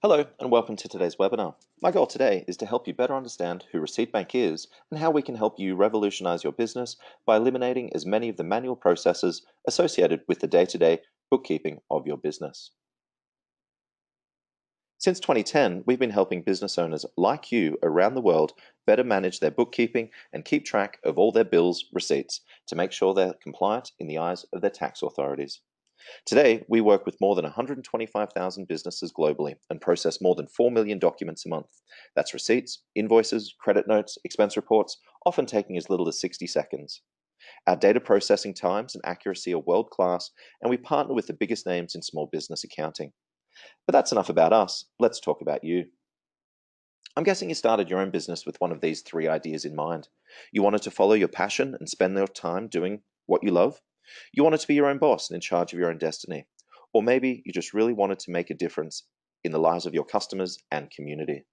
Hello and welcome to today's webinar. My goal today is to help you better understand who Receipt Bank is and how we can help you revolutionize your business by eliminating as many of the manual processes associated with the day-to-day bookkeeping of your business. Since 2010, we've been helping business owners like you around the world better manage their bookkeeping and keep track of all their bills, receipts to make sure they're compliant in the eyes of their tax authorities. Today, we work with more than 125,000 businesses globally and process more than 4 million documents a month. That's receipts, invoices, credit notes, expense reports, often taking as little as 60 seconds. Our data processing times and accuracy are world class, and we partner with the biggest names in small business accounting. But that's enough about us. Let's talk about you. I'm guessing you started your own business with one of these three ideas in mind. You wanted to follow your passion and spend your time doing what you love. You wanted to be your own boss and in charge of your own destiny. Or maybe you just really wanted to make a difference in the lives of your customers and community.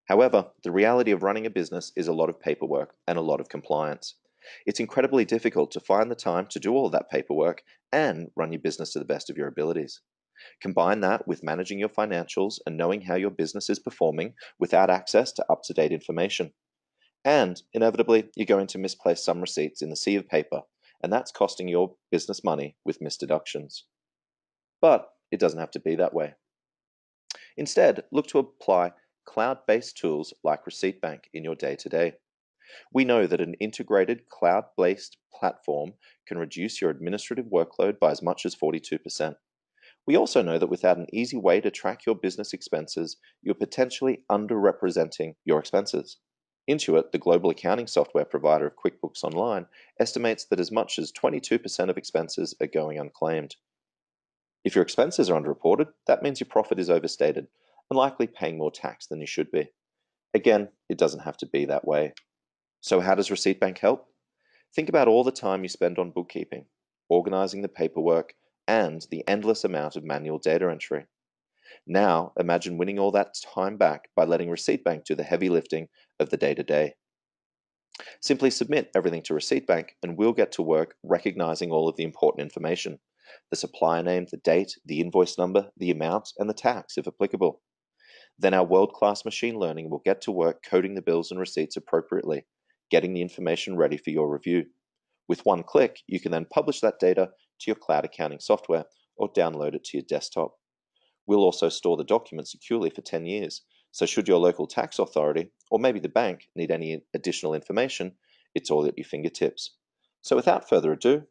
However, the reality of running a business is a lot of paperwork and a lot of compliance. It's incredibly difficult to find the time to do all of that paperwork and run your business to the best of your abilities. Combine that with managing your financials and knowing how your business is performing without access to up-to-date information. And inevitably, you're going to misplace some receipts in the sea of paper, and that's costing your business money with missed deductions. But it doesn't have to be that way. Instead, look to apply cloud-based tools like Receipt Bank in your day-to-day. We know that an integrated cloud-based platform can reduce your administrative workload by as much as 42%. We also know that without an easy way to track your business expenses, you're potentially underrepresenting your expenses. Intuit, the global accounting software provider of QuickBooks Online, estimates that as much as 22% of expenses are going unclaimed. If your expenses are underreported, that means your profit is overstated and likely paying more tax than you should be. Again, it doesn't have to be that way. So how does Receipt Bank help? Think about all the time you spend on bookkeeping, organizing the paperwork, and the endless amount of manual data entry. Now, imagine winning all that time back by letting Receipt Bank do the heavy lifting of the day-to-day. Simply submit everything to Receipt Bank and we'll get to work recognizing all of the important information: the supplier name, the date, the invoice number, the amount, and the tax if applicable. Then our world-class machine learning will get to work coding the bills and receipts appropriately, getting the information ready for your review. With one click, you can then publish that data to your cloud accounting software or download it to your desktop. We'll also store the document securely for 10 years, so should your local tax authority or maybe the bank need any additional information, it's all at your fingertips. So without further ado,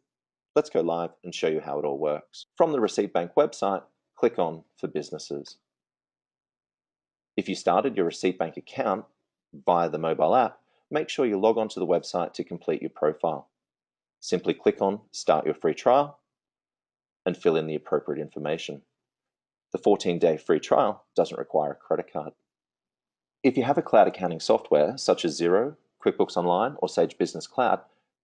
let's go live and show you how it all works. From the Receipt Bank website, click on For Businesses. If you started your Receipt Bank account via the mobile app, make sure you log on to the website to complete your profile. Simply click on Start Your Free Trial and fill in the appropriate information. The 14-day free trial doesn't require a credit card. If you have a cloud accounting software such as Xero, QuickBooks Online, or Sage Business Cloud,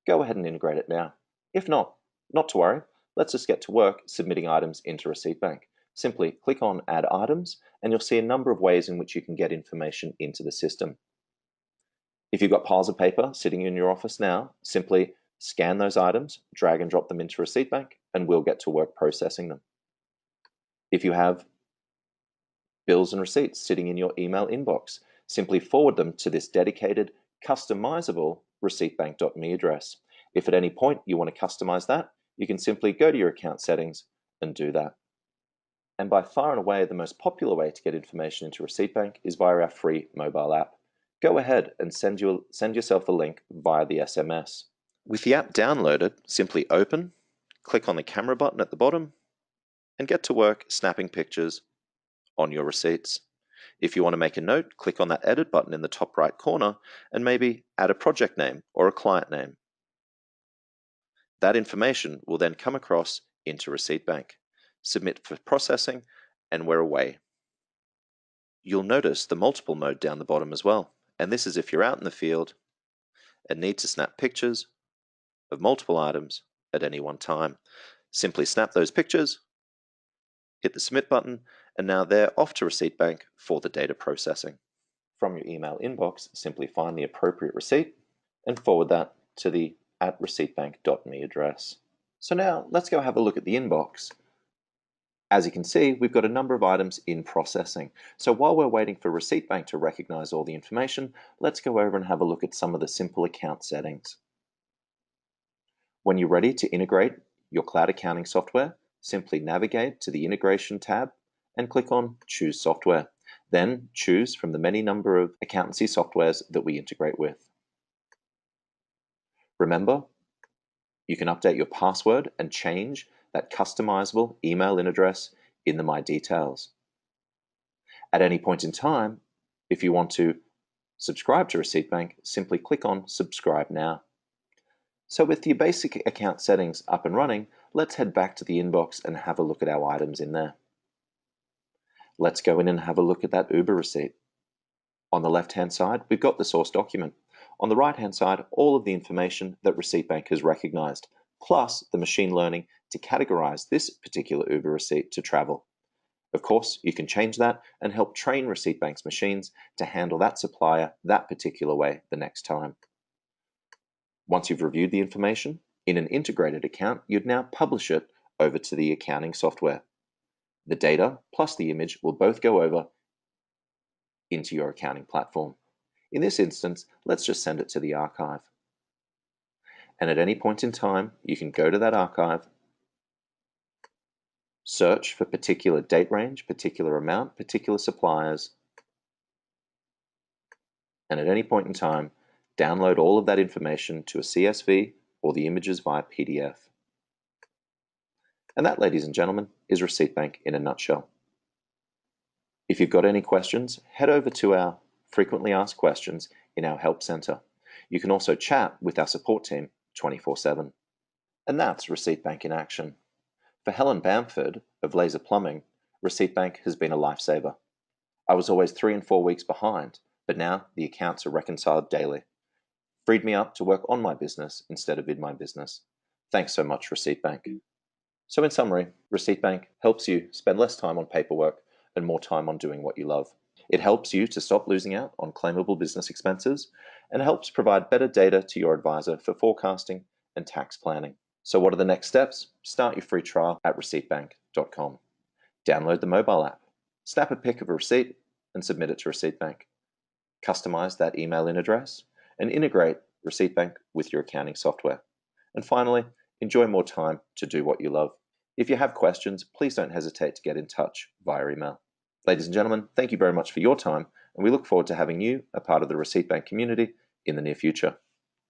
go ahead and integrate it now. If not to worry, let's just get to work submitting items into Receipt Bank. Simply click on Add Items, and you'll see a number of ways in which you can get information into the system. If you've got piles of paper sitting in your office now, simply scan those items, drag and drop them into Receipt Bank, and we'll get to work processing them. If you have bills and receipts sitting in your email inbox, simply forward them to this dedicated, customizable receiptbank.me address. If at any point you want to customize that, you can simply go to your account settings and do that. And by far and away, the most popular way to get information into Receipt Bank is via our free mobile app. Go ahead and send yourself a link via the SMS. With the app downloaded, simply open, click on the camera button at the bottom, and get to work snapping pictures on your receipts. If you want to make a note, click on that edit button in the top right corner and maybe add a project name or a client name. That information will then come across into Receipt Bank. Submit for processing, and we're away. You'll notice the multiple mode down the bottom as well, and this is if you're out in the field and need to snap pictures of multiple items at any one time. Simply snap those pictures, hit the submit button, and now they're off to Receipt Bank for the data processing. From your email inbox, simply find the appropriate receipt and forward that to the @receiptbank.me address. So now let's go have a look at the inbox As you can see, we've got a number of items in processing. So while we're waiting for Receipt Bank to recognize all the information, let's go over and have a look at some of the simple account settings. When you're ready to integrate your cloud accounting software, simply navigate to the Integration tab and click on Choose Software. Then choose from the many number of accountancy softwares that we integrate with. Remember, you can update your password and change that customizable email address in the My Details. At any point in time, if you want to subscribe to Receipt Bank, simply click on Subscribe Now. So with your basic account settings up and running, let's head back to the inbox and have a look at our items in there. Let's go in and have a look at that Uber receipt. On the left-hand side, we've got the source document. On the right-hand side, all of the information that Receipt Bank has recognized, plus the machine learning to categorize this particular Uber receipt to travel. Of course, you can change that and help train Receipt Bank's machines to handle that supplier that particular way the next time. Once you've reviewed the information, in an integrated account, you'd now publish it over to the accounting software. The data plus the image will both go over into your accounting platform. In this instance, let's just send it to the archive. And at any point in time, you can go to that archive, search for particular date range, particular amount, particular suppliers, and at any point in time, download all of that information to a CSV or the images via PDF. And that, ladies and gentlemen, is Receipt Bank in a nutshell. If you've got any questions, head over to our frequently asked questions in our help center. You can also chat with our support team 24/7. And that's Receipt Bank in action. For Helen Bamford of Laser Plumbing, Receipt Bank has been a lifesaver. I was always 3 and 4 weeks behind, but now the accounts are reconciled daily. Freed me up to work on my business instead of in my business. Thanks so much, Receipt Bank. So in summary, Receipt Bank helps you spend less time on paperwork and more time on doing what you love. It helps you to stop losing out on claimable business expenses and helps provide better data to your advisor for forecasting and tax planning. So what are the next steps? Start your free trial at receiptbank.com. Download the mobile app. Snap a pic of a receipt and submit it to Receipt Bank. Customize that email address and integrate Receipt Bank with your accounting software. And finally, enjoy more time to do what you love. If you have questions, please don't hesitate to get in touch via email. Ladies and gentlemen, thank you very much for your time, and we look forward to having you a part of the Receipt Bank community in the near future.